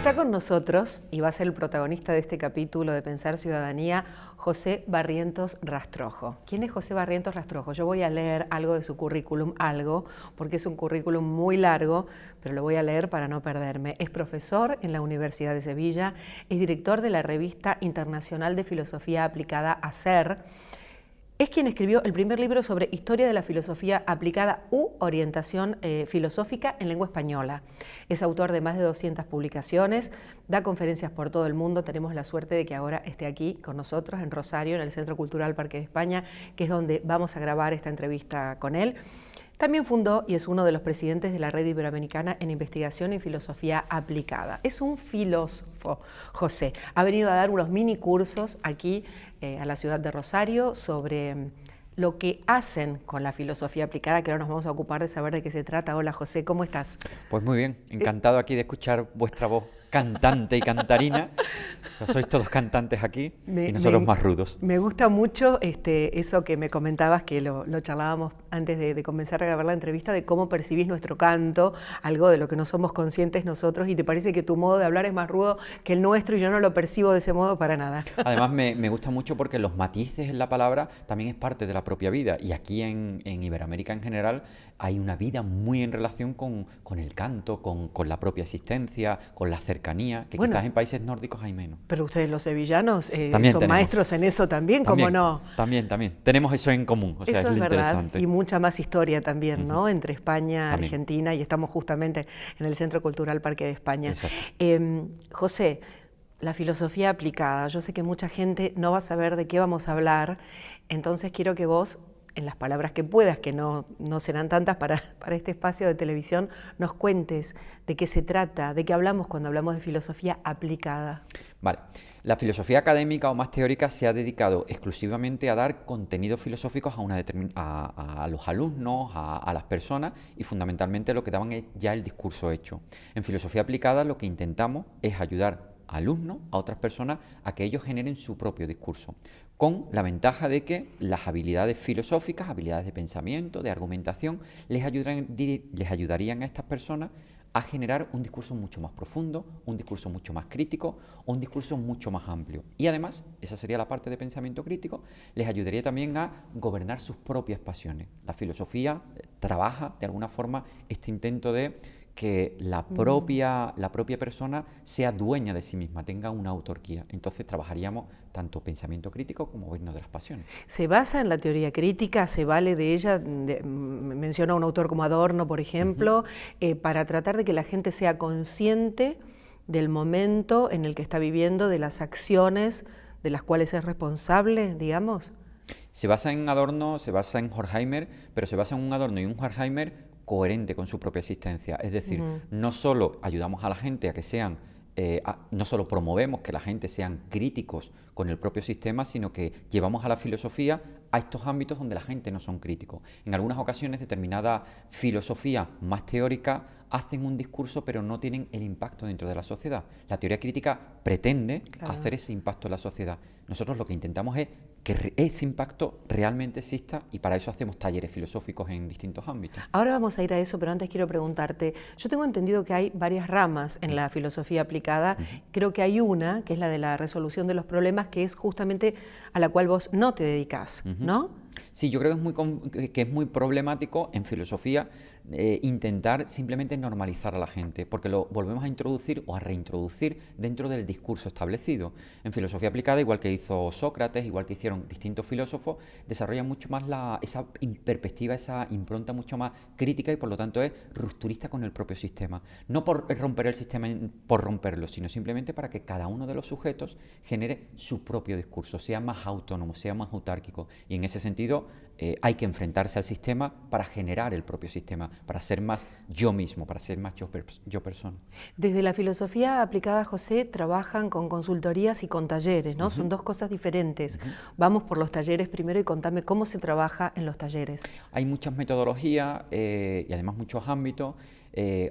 Está con nosotros y va a ser el protagonista de este capítulo de Pensar Ciudadanía, José Barrientos Rastrojo. ¿Quién es José Barrientos Rastrojo? Yo voy a leer algo de su currículum, porque es un currículum muy largo, pero lo voy a leer para no perderme. Es profesor en la Universidad de Sevilla, es director de la revista internacional de filosofía aplicada ACER. Es quien escribió el primer libro sobre historia de la filosofía aplicada u orientación filosófica en lengua española. Es autor de más de 200 publicaciones, da conferencias por todo el mundo. Tenemos la suerte de que ahora esté aquí con nosotros en Rosario, en el Centro Cultural Parque de España, que es donde vamos a grabar esta entrevista con él. También fundó y es uno de los presidentes de la Red Iberoamericana en Investigación y Filosofía Aplicada. Es un filósofo, José. Ha venido a dar unos mini cursos aquí a la ciudad de Rosario sobre lo que hacen con la filosofía aplicada, que ahora nos vamos a ocupar de saber de qué se trata. Hola, José, ¿cómo estás? Pues muy bien, encantado aquí de escuchar vuestra voz cantante y cantarina. O sea, sois todos cantantes aquí y nosotros más rudos. Me gusta mucho eso que me comentabas, que lo charlábamos antes de comenzar a grabar la entrevista, de cómo percibís nuestro canto, algo de lo que no somos conscientes nosotros, y te parece que tu modo de hablar es más rudo que el nuestro y yo no lo percibo de ese modo para nada. Además me gusta mucho porque los matices en la palabra también es parte de la propia vida, y aquí en Iberoamérica en general hay una vida muy en relación con el canto, con la propia existencia, con la cercanía, que bueno, quizás en países nórdicos hay menos. Pero ustedes los sevillanos son maestros en eso también, ¿cómo no? También. Tenemos eso en común, o sea, eso es lo verdad, interesante. Y mucha más historia también, ¿no? Entre España, también. Argentina, y estamos justamente en el Centro Cultural Parque de España. José, la filosofía aplicada, yo sé que mucha gente no va a saber de qué vamos a hablar, entonces quiero que vos, en las palabras que puedas, que no serán tantas para este espacio de televisión, nos cuentes de qué se trata, de qué hablamos cuando hablamos de filosofía aplicada. Vale, la filosofía académica o más teórica se ha dedicado exclusivamente a dar contenidos filosóficos a los alumnos, a las personas, y fundamentalmente lo que daban es ya el discurso hecho. En filosofía aplicada lo que intentamos es ayudar a alumnos, a otras personas, a que ellos generen su propio discurso, con la ventaja de que las habilidades filosóficas, habilidades de pensamiento, de argumentación, les ayudarían a estas personas a generar un discurso mucho más profundo, un discurso mucho más crítico, un discurso mucho más amplio. Y además, esa sería la parte de pensamiento crítico, les ayudaría también a gobernar sus propias pasiones. La filosofía trabaja de alguna forma este intento de que la propia persona sea dueña de sí misma, tenga una autarquía. Entonces trabajaríamos tanto pensamiento crítico como gobierno de las pasiones. ¿Se basa en la teoría crítica? ¿Se vale de ella? Menciona un autor como Adorno, por ejemplo, para tratar de que la gente sea consciente del momento en el que está viviendo, de las acciones de las cuales es responsable, digamos. Se basa en Adorno, se basa en Horkheimer, pero se basa en un Adorno y un Horkheimer coherente con su propia existencia. Es decir, no solo ayudamos a la gente a que sean, no solo promovemos que la gente sean críticos con el propio sistema, sino que llevamos a la filosofía a estos ámbitos donde la gente no son críticos. En algunas ocasiones, determinada filosofía más teórica hacen un discurso, pero no tienen el impacto dentro de la sociedad. La teoría crítica pretende hacer ese impacto en la sociedad. Nosotros lo que intentamos es que ese impacto realmente exista, y para eso hacemos talleres filosóficos en distintos ámbitos. Ahora vamos a ir a eso, pero antes quiero preguntarte, yo tengo entendido que hay varias ramas en la filosofía aplicada. Creo que hay una, que es la de la resolución de los problemas, que es justamente a la cual vos no te dedicás, ¿no? Sí, yo creo que es muy problemático en filosofía intentar simplemente normalizar a la gente, porque lo volvemos a introducir o a reintroducir dentro del discurso establecido. En filosofía aplicada, igual que hizo Sócrates, igual que hicieron distintos filósofos, desarrollan mucho más esa perspectiva, esa impronta mucho más crítica, y por lo tanto es rupturista con el propio sistema. No por romper el sistema por romperlo, sino simplemente para que cada uno de los sujetos genere su propio discurso, sea más autónomo, sea más autárquico, y en ese sentido hay que enfrentarse al sistema para generar el propio sistema, para ser más yo mismo, para ser más yo persona. Desde la filosofía aplicada, José, trabajan con consultorías y con talleres, ¿no? Son dos cosas diferentes. Vamos por los talleres primero y contame cómo se trabaja en los talleres. Hay muchas metodologías y además muchos ámbitos.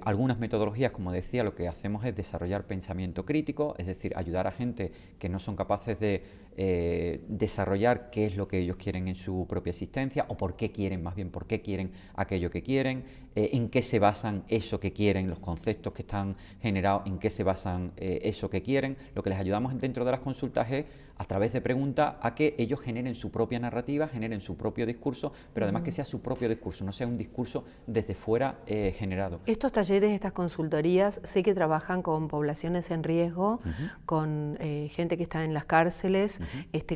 Algunas metodologías, como decía, lo que hacemos es desarrollar pensamiento crítico, es decir, ayudar a gente que no son capaces de desarrollar qué es lo que ellos quieren en su propia existencia, o por qué quieren, más bien por qué quieren aquello que quieren, en qué se basan eso que quieren, los conceptos que están generados, en qué se basan eso que quieren. Lo que les ayudamos dentro de las consultas es, a través de preguntas, a que ellos generen su propia narrativa, generen su propio discurso, pero además que sea su propio discurso, no sea un discurso desde fuera generado. Estos talleres, estas consultorías, sé que trabajan con poblaciones en riesgo, con gente que está en las cárceles.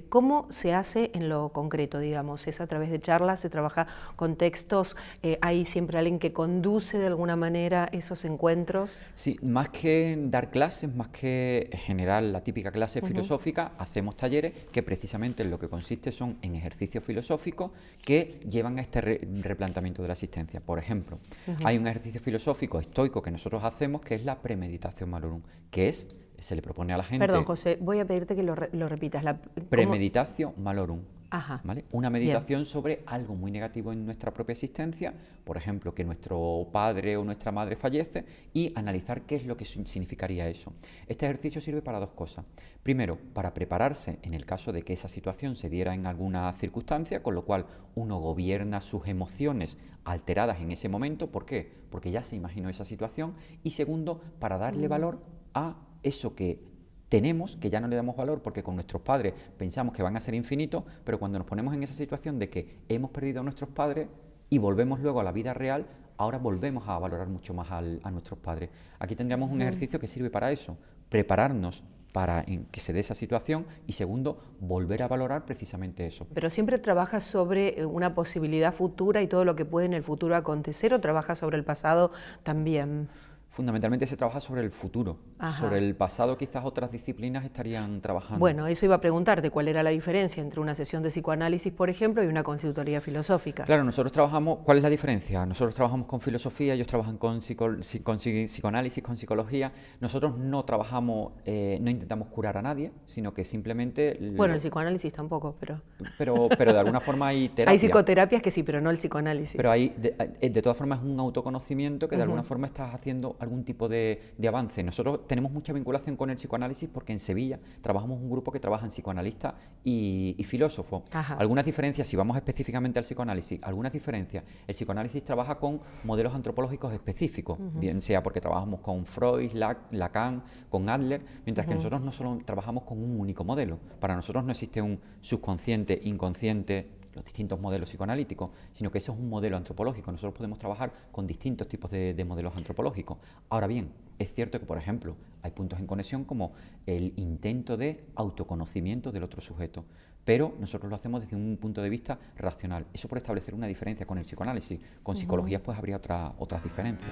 ¿Cómo se hace en lo concreto, digamos? ¿Es a través de charlas? ¿Se trabaja con textos? ¿Hay siempre alguien que conduce de alguna manera esos encuentros? Sí, más que dar clases, más que generar la típica clase filosófica, hacemos talleres que precisamente en lo que consiste son en ejercicios filosóficos que llevan a este replanteamiento de la existencia. Por ejemplo, hay un ejercicio filosófico estoico que nosotros hacemos que es la premeditación malorum, que es, se le propone a la gente... Perdón, José, voy a pedirte que lo repitas. Premeditatio malorum. Ajá. ¿Vale? Una meditación sobre algo muy negativo en nuestra propia existencia, por ejemplo, que nuestro padre o nuestra madre fallece, y analizar qué es lo que significaría eso. Este ejercicio sirve para dos cosas. Primero, para prepararse en el caso de que esa situación se diera en alguna circunstancia, con lo cual uno gobierna sus emociones alteradas en ese momento. ¿Por qué? Porque ya se imaginó esa situación. Y segundo, para darle valor a eso que tenemos, que ya no le damos valor porque con nuestros padres pensamos que van a ser infinitos, pero cuando nos ponemos en esa situación de que hemos perdido a nuestros padres y volvemos luego a la vida real, ahora volvemos a valorar mucho más a nuestros padres. Aquí tendríamos un ejercicio que sirve para eso, prepararnos para que se dé esa situación, y segundo, volver a valorar precisamente eso. ¿Pero siempre trabajas sobre una posibilidad futura y todo lo que puede en el futuro acontecer, o trabajas sobre el pasado también? Fundamentalmente se trabaja sobre el futuro. Sobre el pasado quizás otras disciplinas estarían trabajando. Bueno, eso iba a preguntarte, ¿cuál era la diferencia entre una sesión de psicoanálisis, por ejemplo, y una consultoría filosófica? Claro, nosotros trabajamos, ¿cuál es la diferencia? Nosotros trabajamos con filosofía, ellos trabajan con psicoanálisis, con psicología. Nosotros no trabajamos, no intentamos curar a nadie, sino que simplemente... Bueno, el psicoanálisis tampoco, pero... Pero de alguna forma hay terapia. Hay psicoterapias que sí, pero no el psicoanálisis. Pero hay, de todas formas es un autoconocimiento que de alguna forma estás haciendo algún tipo de avance. Nosotros tenemos mucha vinculación con el psicoanálisis porque en Sevilla trabajamos un grupo que trabaja en psicoanalistas y filósofos. Algunas diferencias, si vamos específicamente al psicoanálisis, algunas diferencias. El psicoanálisis trabaja con modelos antropológicos específicos, bien sea porque trabajamos con Freud, Lacan, con Adler, mientras que nosotros no solo trabajamos con un único modelo. Para nosotros no existe un subconsciente, inconsciente, los distintos modelos psicoanalíticos, sino que eso es un modelo antropológico. Nosotros podemos trabajar con distintos tipos de modelos antropológicos. Ahora bien, es cierto que, por ejemplo, hay puntos en conexión como el intento de autoconocimiento del otro sujeto, pero nosotros lo hacemos desde un punto de vista racional. Eso por establecer una diferencia con el psicoanálisis. Con psicología pues habría otras diferencias.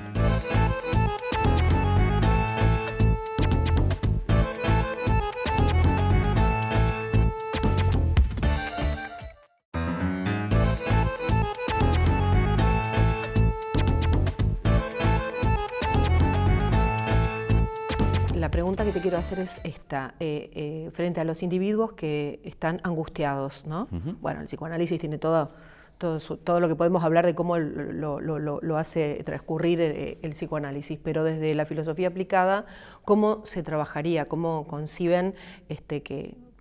La pregunta que te quiero hacer es esta, frente a los individuos que están angustiados, ¿no? Bueno, el psicoanálisis tiene todo lo que podemos hablar de cómo lo hace transcurrir el psicoanálisis, pero desde la filosofía aplicada, ¿cómo se trabajaría? ¿Cómo conciben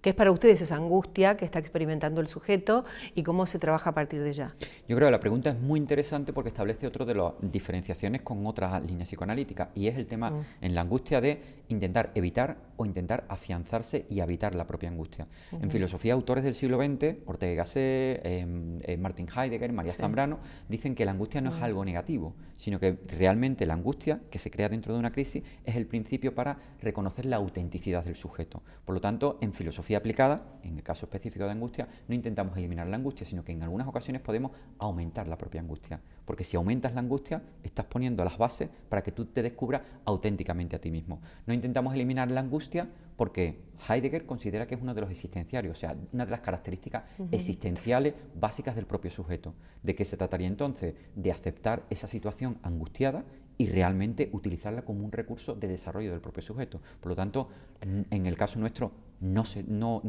qué es para ustedes esa angustia que está experimentando el sujeto y cómo se trabaja a partir de ella? Yo creo que la pregunta es muy interesante porque establece otro de las diferenciaciones con otras líneas psicoanalíticas, y es el tema en la angustia de intentar evitar o intentar afianzarse y habitar la propia angustia. En filosofía, autores del siglo XX, Ortega y Gasset, Martin Heidegger, María Zambrano, dicen que la angustia no es algo negativo, sino que realmente la angustia que se crea dentro de una crisis es el principio para reconocer la autenticidad del sujeto. Por lo tanto, en filosofía aplicada, en el caso específico de angustia, no intentamos eliminar la angustia, sino que en algunas ocasiones podemos aumentar la propia angustia. Porque si aumentas la angustia, estás poniendo las bases para que tú te descubras auténticamente a ti mismo. No intentamos eliminar la angustia porque Heidegger considera que es uno de los existenciarios, o sea, una de las características existenciales básicas del propio sujeto. ¿De qué se trataría entonces? De aceptar esa situación angustiada y realmente utilizarla como un recurso de desarrollo del propio sujeto. Por lo tanto, en el caso nuestro, no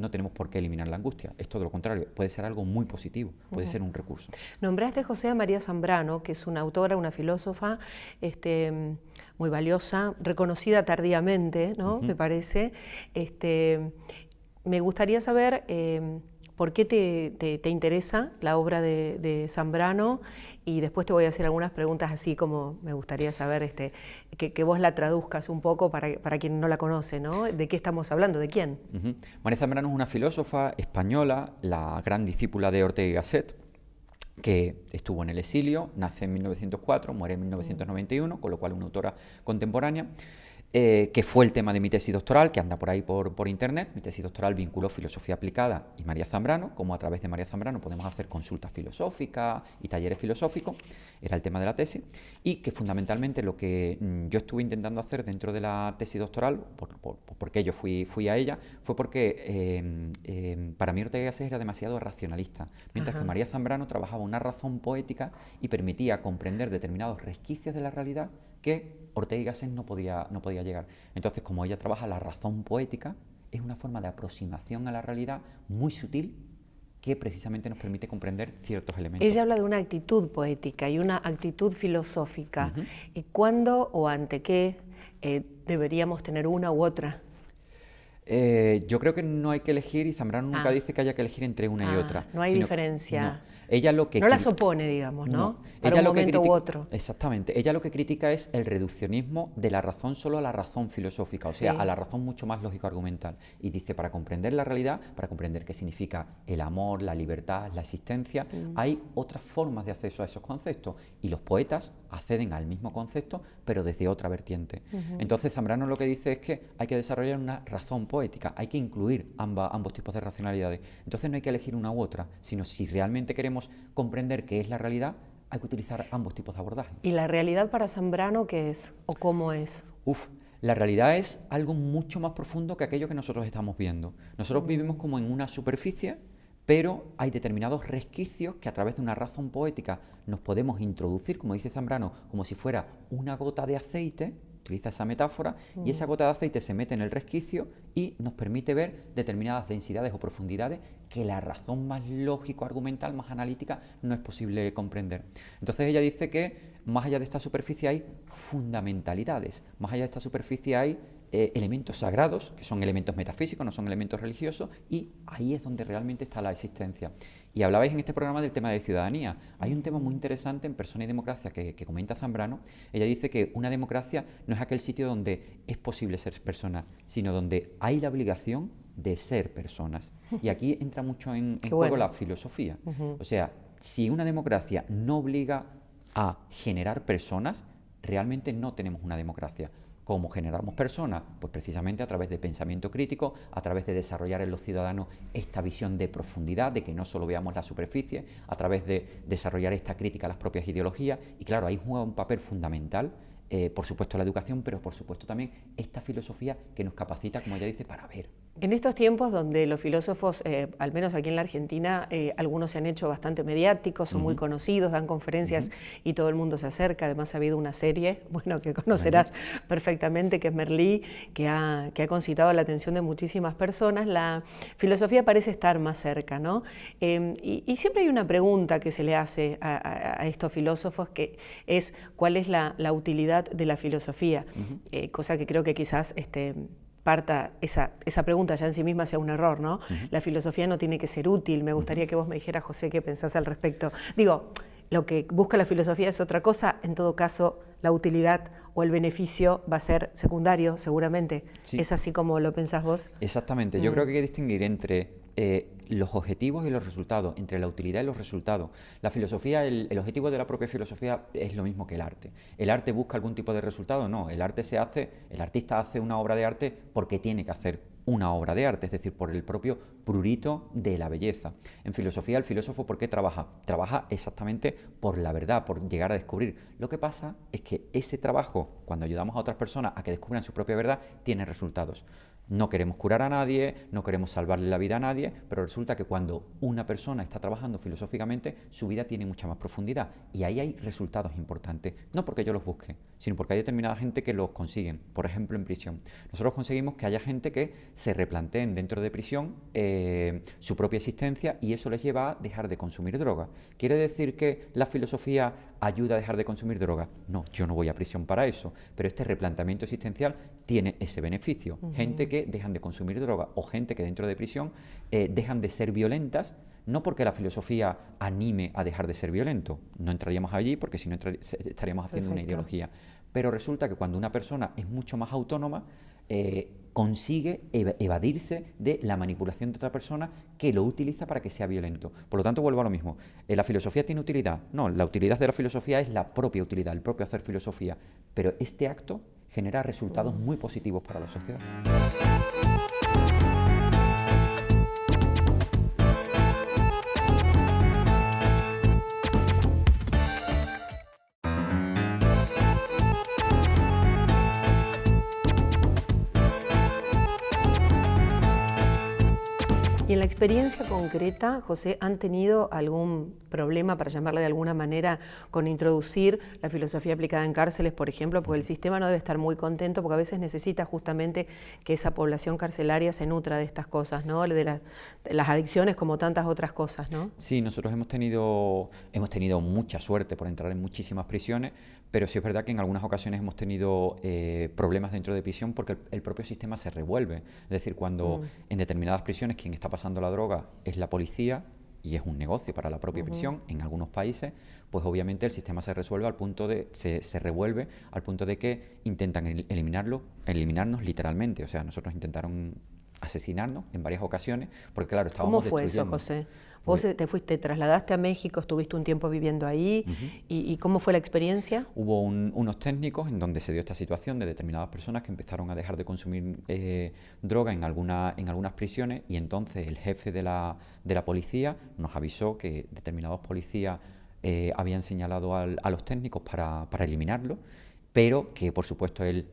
tenemos por qué eliminar la angustia. Es todo lo contrario, puede ser algo muy positivo, puede ser un recurso. Nombraste, José, a María Zambrano, que es una autora, una filósofa muy valiosa, reconocida tardíamente, ¿no? Me parece. me gustaría saber por qué te interesa la obra de Zambrano, y después te voy a hacer algunas preguntas así como me gustaría saber que vos la traduzcas un poco para quien no la conoce, ¿no? ¿De qué estamos hablando? ¿De quién? María Zambrano es una filósofa española, la gran discípula de Ortega y Gasset, que estuvo en el exilio, nace en 1904, muere en 1991, con lo cual una autora contemporánea, que fue el tema de mi tesis doctoral, que anda por ahí por internet. Mi tesis doctoral vinculó filosofía aplicada y María Zambrano, como a través de María Zambrano podemos hacer consultas filosóficas y talleres filosóficos, era el tema de la tesis, y que fundamentalmente lo que yo estuve intentando hacer dentro de la tesis doctoral, porque yo fui a ella, fue porque para mí Ortega y Gasset era demasiado racionalista, mientras que María Zambrano trabajaba una razón poética y permitía comprender determinados resquicios de la realidad que Ortega y Gasset no podía llegar. Entonces, como ella trabaja la razón poética, es una forma de aproximación a la realidad muy sutil que precisamente nos permite comprender ciertos elementos. Ella habla de una actitud poética y una actitud filosófica. ¿Cuándo o ante qué deberíamos tener una u otra? Yo creo que no hay que elegir, y Zambrano nunca dice que haya que elegir entre una y otra. No hay diferencia. No. Ella lo que no las opone, digamos, ¿no? Para ella un lo que momento u otro. Exactamente. Ella lo que critica es el reduccionismo de la razón solo a la razón filosófica, o sea, a la razón mucho más lógico-argumental. Y dice, para comprender la realidad, para comprender qué significa el amor, la libertad, la existencia, hay otras formas de acceso a esos conceptos. Y los poetas acceden al mismo concepto, pero desde otra vertiente. Entonces, Zambrano lo que dice es que hay que desarrollar una razón poética, hay que incluir ambos tipos de racionalidades. Entonces no hay que elegir una u otra, sino si realmente queremos comprender qué es la realidad, hay que utilizar ambos tipos de abordaje. ¿Y la realidad para Zambrano qué es o cómo es? La realidad es algo mucho más profundo que aquello que nosotros estamos viendo. Nosotros vivimos como en una superficie, pero hay determinados resquicios que a través de una razón poética nos podemos introducir, como dice Zambrano, como si fuera una gota de aceite, utiliza esa metáfora, y esa gota de aceite se mete en el resquicio y nos permite ver determinadas densidades o profundidades que la razón más lógico-argumental, más analítica, no es posible comprender. Entonces ella dice que más allá de esta superficie hay fundamentalidades, más allá de esta superficie hay elementos sagrados, que son elementos metafísicos, no son elementos religiosos, y ahí es donde realmente está la existencia. Y hablabais en este programa del tema de ciudadanía. Hay un tema muy interesante en Persona y Democracia que comenta Zambrano. Ella dice que una democracia no es aquel sitio donde es posible ser persona, sino donde hay la obligación de ser personas. Y aquí entra mucho en juego la filosofía. O sea, si una democracia no obliga a generar personas, realmente no tenemos una democracia. ¿Cómo generamos personas? Pues precisamente a través de pensamiento crítico, a través de desarrollar en los ciudadanos esta visión de profundidad, de que no solo veamos la superficie, a través de desarrollar esta crítica a las propias ideologías. Y claro, ahí juega un papel fundamental, por supuesto la educación, pero por supuesto también esta filosofía que nos capacita, como ella dice, para ver. En estos tiempos donde los filósofos, al menos aquí en la Argentina, algunos se han hecho bastante mediáticos, son muy conocidos, dan conferencias y todo el mundo se acerca. Además ha habido una serie, bueno, que conocerás perfectamente, que es Merlí, que ha concitado la atención de muchísimas personas. La filosofía parece estar más cerca, ¿no? Y siempre hay una pregunta que se le hace a estos filósofos, que es ¿cuál es la utilidad de la filosofía? Cosa que creo que quizás parta esa pregunta ya en sí misma sea un error, ¿no? La filosofía no tiene que ser útil. Me gustaría que vos me dijeras, José, qué pensás al respecto. Digo, lo que busca la filosofía es otra cosa, en todo caso la utilidad o el beneficio va a ser secundario, seguramente. Sí. ¿Es así como lo pensás vos? Exactamente. Yo creo que hay que distinguir entre los objetivos y los resultados, entre la utilidad y los resultados. La filosofía, el objetivo de la propia filosofía es lo mismo que el arte. ¿El arte busca algún tipo de resultado? No, el artista hace una obra de arte porque tiene que hacer una obra de arte, es decir, por el propio prurito de la belleza. En filosofía, el filósofo, ¿por qué trabaja? Trabaja exactamente por la verdad, por llegar a descubrir. Lo que pasa es que ese trabajo, cuando ayudamos a otras personas a que descubran su propia verdad, tiene resultados. No queremos curar a nadie, no queremos salvarle la vida a nadie, pero resulta que cuando una persona está trabajando filosóficamente, su vida tiene mucha más profundidad y ahí hay resultados importantes. No porque yo los busque, sino porque hay determinada gente que los consiguen. Por ejemplo, en prisión. Nosotros conseguimos que haya gente que se replanteen dentro de prisión su propia existencia y eso les lleva a dejar de consumir droga. ¿Quiere decir que la filosofía ayuda a dejar de consumir droga? No, yo no voy a prisión para eso, pero este replanteamiento existencial tiene ese beneficio. Gente que que dejan de consumir droga o gente que dentro de prisión dejan de ser violentas, no porque la filosofía anime a dejar de ser violento, no entraríamos allí porque si no estaríamos haciendo una ideología, pero resulta que cuando una persona es mucho más autónoma, consigue evadirse de la manipulación de otra persona que lo utiliza para que sea violento. Por lo tanto, vuelvo a lo mismo. ¿La filosofía tiene utilidad? No, la utilidad de la filosofía es la propia utilidad, el propio hacer filosofía, pero este acto genera resultados muy positivos para la sociedad. Y en la experiencia concreta, José, ¿han tenido algún problema, para llamarle de alguna manera, con introducir la filosofía aplicada en cárceles, por ejemplo? Porque el sistema no debe estar muy contento, porque a veces necesita justamente que esa población carcelaria se nutra de estas cosas, ¿no? De las adicciones como tantas otras cosas, ¿no? Sí, nosotros hemos tenido mucha suerte por entrar en muchísimas prisiones, pero sí es verdad que en algunas ocasiones hemos tenido problemas dentro de prisión porque el propio sistema se revuelve. Es decir, cuando en determinadas prisiones quien está pasando la droga es la policía y es un negocio para la propia prisión, en algunos países, pues obviamente el sistema se resuelve al punto de, se revuelve al punto de que intentan eliminarnos literalmente. O sea, nosotros intentaron asesinarnos en varias ocasiones porque claro, estábamos destruyendo. ¿Cómo fue eso, José? Vos te trasladaste a México, estuviste un tiempo viviendo ahí, ¿y cómo fue la experiencia? Hubo unos técnicos en donde se dio esta situación de determinadas personas que empezaron a dejar de consumir droga en algunas prisiones, y entonces el jefe de la policía nos avisó que determinados policías habían señalado a los técnicos para eliminarlo, pero que por supuesto él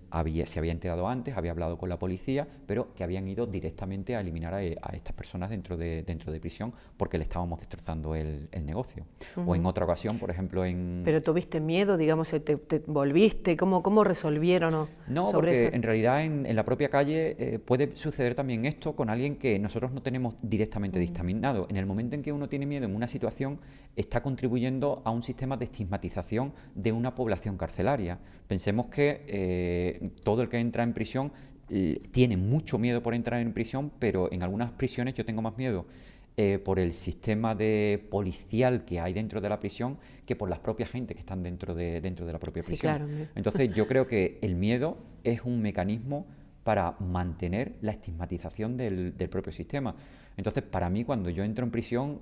se había enterado antes, había hablado con la policía, pero que habían ido directamente a eliminar a estas personas dentro de prisión porque le estábamos destrozando el negocio. O en otra ocasión, por ejemplo, ¿Pero tuviste miedo, digamos, te volviste? ¿Cómo resolvieron No, sobre porque eso? en realidad en la propia calle puede suceder también esto con alguien que nosotros no tenemos directamente dictaminado. En el momento en que uno tiene miedo en una situación, está contribuyendo a un sistema de estigmatización de una población carcelaria. Pensemos que todo el que entra en prisión tiene mucho miedo por entrar en prisión, pero en algunas prisiones yo tengo más miedo por el sistema policial que hay dentro de la prisión que por las propias gente que están dentro de la propia prisión. Claro. Entonces yo creo que el miedo es un mecanismo para mantener la estigmatización del propio sistema. Entonces, para mí, cuando yo entro en prisión,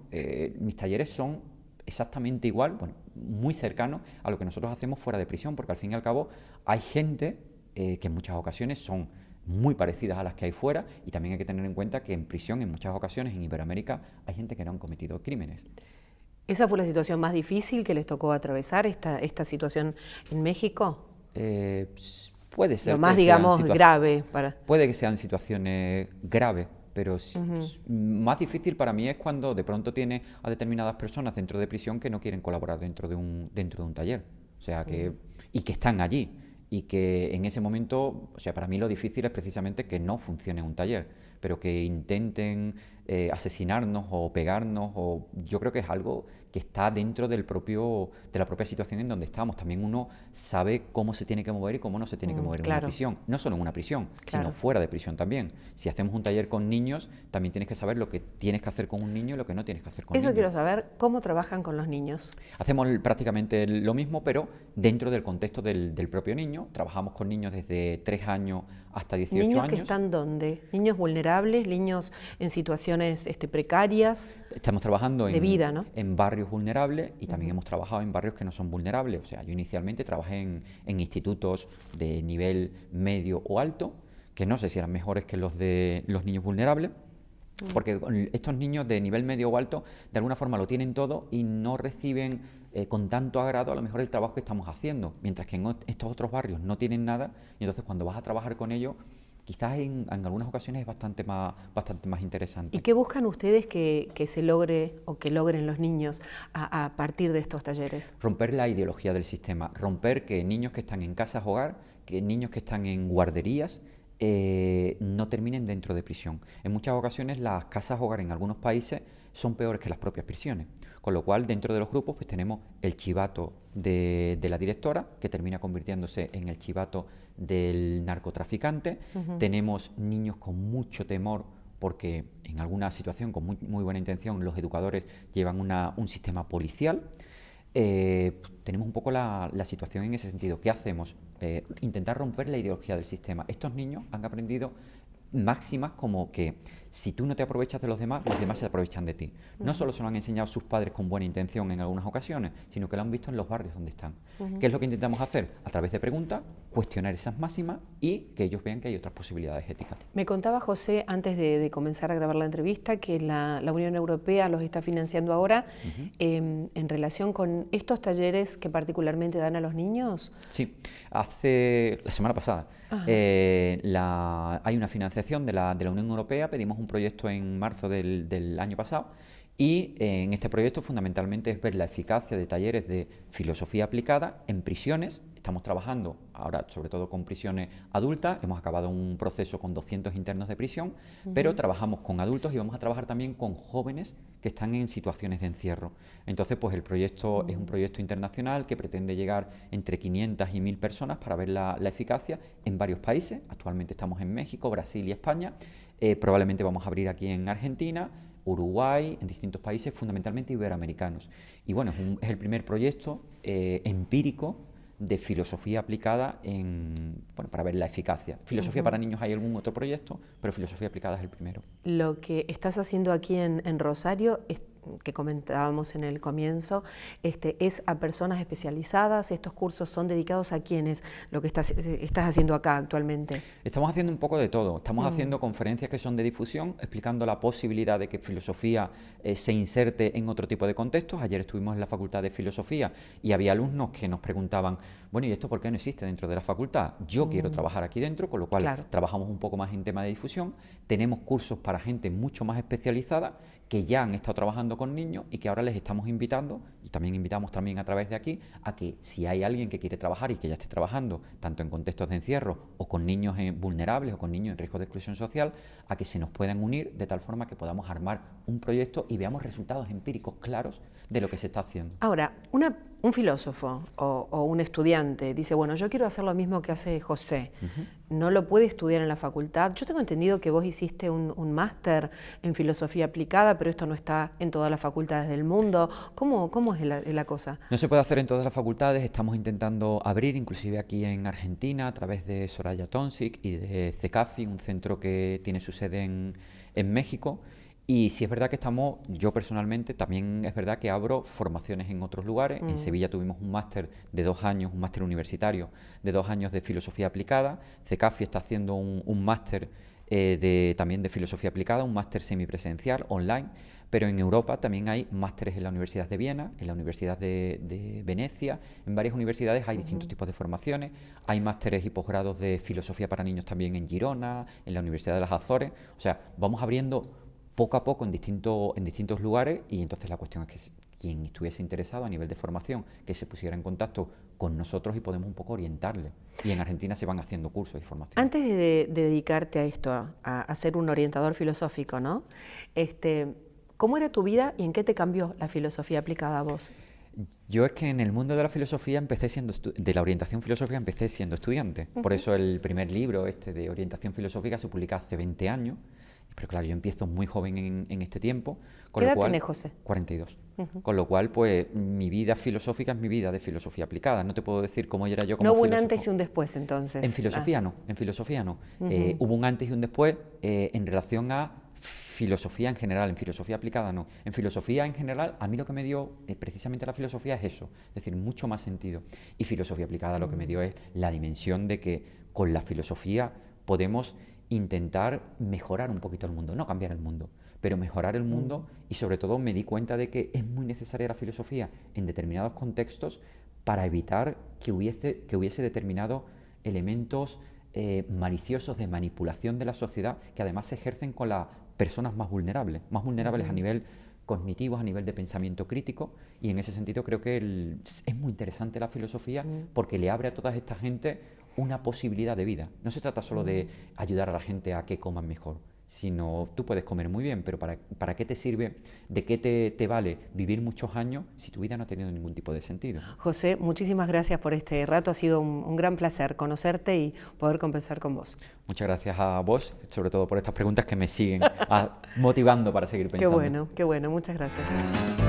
mis talleres son exactamente igual, bueno, muy cercanos a lo que nosotros hacemos fuera de prisión, porque al fin y al cabo hay gente que en muchas ocasiones son muy parecidas a las que hay fuera, y también hay que tener en cuenta que en prisión, en muchas ocasiones, en Iberoamérica, hay gente que no han cometido crímenes. ¿Esa fue la situación más difícil que les tocó atravesar, esta situación en México? Puede ser. Lo más, digamos, grave. Puede que sean situaciones graves, pero más difícil para mí es cuando de pronto tiene a determinadas personas dentro de prisión que no quieren colaborar dentro de un taller. O sea, y que están allí. Y que en ese momento, o sea, para mí lo difícil es precisamente que no funcione un taller, pero que intenten asesinarnos o pegarnos, o yo creo que es algo que está dentro de la propia situación en donde estamos. También uno sabe cómo se tiene que mover y cómo no se tiene que mover en una prisión. No solo en una prisión, sino fuera de prisión también. Si hacemos un taller con niños, también tienes que saber lo que tienes que hacer con un niño y lo que no tienes que hacer con un niño. Eso quiero saber, ¿cómo trabajan con los niños? Hacemos prácticamente lo mismo, pero dentro del contexto del propio niño. Trabajamos con niños desde 3 años hasta 18 años. ¿Niños que están dónde? ¿Niños vulnerables? ¿Niños en situaciones precarias? Estamos trabajando de vida, ¿no? en barrios vulnerables, y también hemos trabajado en barrios que no son vulnerables. O sea, yo inicialmente trabajé en institutos de nivel medio o alto, que no sé si eran mejores que los de los niños vulnerables, porque estos niños de nivel medio o alto de alguna forma lo tienen todo y no reciben con tanto agrado a lo mejor el trabajo que estamos haciendo, mientras que en estos otros barrios no tienen nada, y entonces cuando vas a trabajar con ellos, quizás en algunas ocasiones es bastante más interesante. ¿Y qué buscan ustedes que se logre o que logren los niños a partir de estos talleres? Romper la ideología del sistema, romper que niños que están en casas hogar, que niños que están en guarderías, no terminen dentro de prisión. En muchas ocasiones las casas hogar en algunos países son peores que las propias prisiones. Con lo cual, dentro de los grupos, pues tenemos el chivato de la directora, que termina convirtiéndose en el chivato del narcotraficante. Tenemos niños con mucho temor porque en alguna situación con muy buena intención los educadores llevan un sistema policial. Tenemos un poco la situación en ese sentido. ¿Qué hacemos? Intentar romper la ideología del sistema. Estos niños han aprendido máximas como que si tú no te aprovechas de los demás se aprovechan de ti. No solo se lo han enseñado sus padres con buena intención en algunas ocasiones, sino que lo han visto en los barrios donde están. ¿Qué es lo que intentamos hacer? A través de preguntas, cuestionar esas máximas y que ellos vean que hay otras posibilidades éticas. Me contaba José, antes de comenzar a grabar la entrevista, que la Unión Europea los está financiando ahora en relación con estos talleres que particularmente dan a los niños. Sí, hace la semana pasada hay una financiación de la Unión Europea. Pedimos un proyecto en marzo del año pasado y en este proyecto fundamentalmente es ver la eficacia de talleres de filosofía aplicada en prisiones. Estamos trabajando ahora sobre todo con prisiones adultas, hemos acabado un proceso con 200 internos de prisión, pero trabajamos con adultos y vamos a trabajar también con jóvenes que están en situaciones de encierro. Entonces, pues el proyecto es un proyecto internacional que pretende llegar entre 500 y 1000 personas para ver la eficacia en varios países. Actualmente estamos en México, Brasil y España. Probablemente vamos a abrir aquí en Argentina, Uruguay, en distintos países, fundamentalmente iberoamericanos. Y bueno, es el primer proyecto empírico de filosofía aplicada para ver la eficacia. Filosofía para niños hay algún otro proyecto, pero filosofía aplicada es el primero. Lo que estás haciendo aquí en Rosario, que comentábamos en el comienzo, es a personas especializadas. ¿Estos cursos son dedicados a quiénes? Lo que estás haciendo acá actualmente. Estamos haciendo un poco de todo. Estamos haciendo conferencias que son de difusión, explicando la posibilidad de que filosofía se inserte en otro tipo de contextos. Ayer estuvimos en la Facultad de Filosofía y había alumnos que nos preguntaban, bueno, ¿y esto por qué no existe dentro de la facultad? Yo quiero trabajar aquí dentro, con lo cual trabajamos un poco más en tema de difusión. Tenemos cursos para gente mucho más especializada que ya han estado trabajando con niños y que ahora les estamos invitando, y también invitamos también a través de aquí, a que si hay alguien que quiere trabajar y que ya esté trabajando, tanto en contextos de encierro o con niños vulnerables o con niños en riesgo de exclusión social, a que se nos puedan unir de tal forma que podamos armar un proyecto y veamos resultados empíricos claros de lo que se está haciendo. Ahora, un filósofo o un estudiante dice, bueno, yo quiero hacer lo mismo que hace José, no lo puede estudiar en la facultad. Yo tengo entendido que vos hiciste un máster en filosofía aplicada, pero esto no está en todas las facultades del mundo. ¿Cómo es la cosa? No se puede hacer en todas las facultades, estamos intentando abrir, inclusive aquí en Argentina, a través de Soraya Tonsic y de CECAFI, un centro que tiene su sede en México. Y sí es verdad que yo personalmente, también es verdad que abro formaciones en otros lugares. En Sevilla tuvimos un máster de 2 años, un máster universitario de 2 años de filosofía aplicada. CECAFI está haciendo un máster también de filosofía aplicada, un máster semipresencial, online. Pero en Europa también hay másteres en la Universidad de Viena, en la Universidad de Venecia. En varias universidades hay distintos tipos de formaciones. Hay másteres y posgrados de filosofía para niños también en Girona, en la Universidad de las Azores. O sea, vamos abriendo poco a poco en distintos lugares, y entonces la cuestión es que quien estuviese interesado a nivel de formación, que se pusiera en contacto con nosotros y podemos un poco orientarle. Y en Argentina se van haciendo cursos y formación. Antes de dedicarte a esto, a ser un orientador filosófico, ¿no? ¿Cómo era tu vida y en qué te cambió la filosofía aplicada a vos? Yo es que en el mundo de la filosofía de la orientación filosófica empecé siendo estudiante. Por eso el primer libro de orientación filosófica se publica hace 20 años. Pero claro, yo empiezo muy joven en este tiempo. ¿Qué edad tenés, José? 42. Con lo cual, pues, mi vida filosófica es mi vida de filosofía aplicada. No te puedo decir cómo era yo como filósofo. No hubo un antes y un después, entonces. En filosofía no, en filosofía no. Hubo un antes y un después en relación a filosofía en general, en filosofía aplicada no. En filosofía en general, a mí lo que me dio precisamente la filosofía es eso, es decir, mucho más sentido. Y filosofía aplicada lo que me dio es la dimensión de que con la filosofía podemos intentar mejorar un poquito el mundo, no cambiar el mundo, pero mejorar el mundo. Y sobre todo me di cuenta de que es muy necesaria la filosofía en determinados contextos para evitar que hubiese determinados elementos maliciosos de manipulación de la sociedad que además se ejercen con las personas más vulnerables a nivel cognitivo, a nivel de pensamiento crítico. Y en ese sentido creo que es muy interesante la filosofía porque le abre a toda esta gente una posibilidad de vida. No se trata solo de ayudar a la gente a que coman mejor, sino tú puedes comer muy bien, pero ¿para qué te sirve, de qué te vale vivir muchos años si tu vida no ha tenido ningún tipo de sentido? José, muchísimas gracias por este rato, ha sido un gran placer conocerte y poder conversar con vos. Muchas gracias a vos, sobre todo por estas preguntas que me siguen motivando para seguir pensando. Qué bueno, muchas gracias.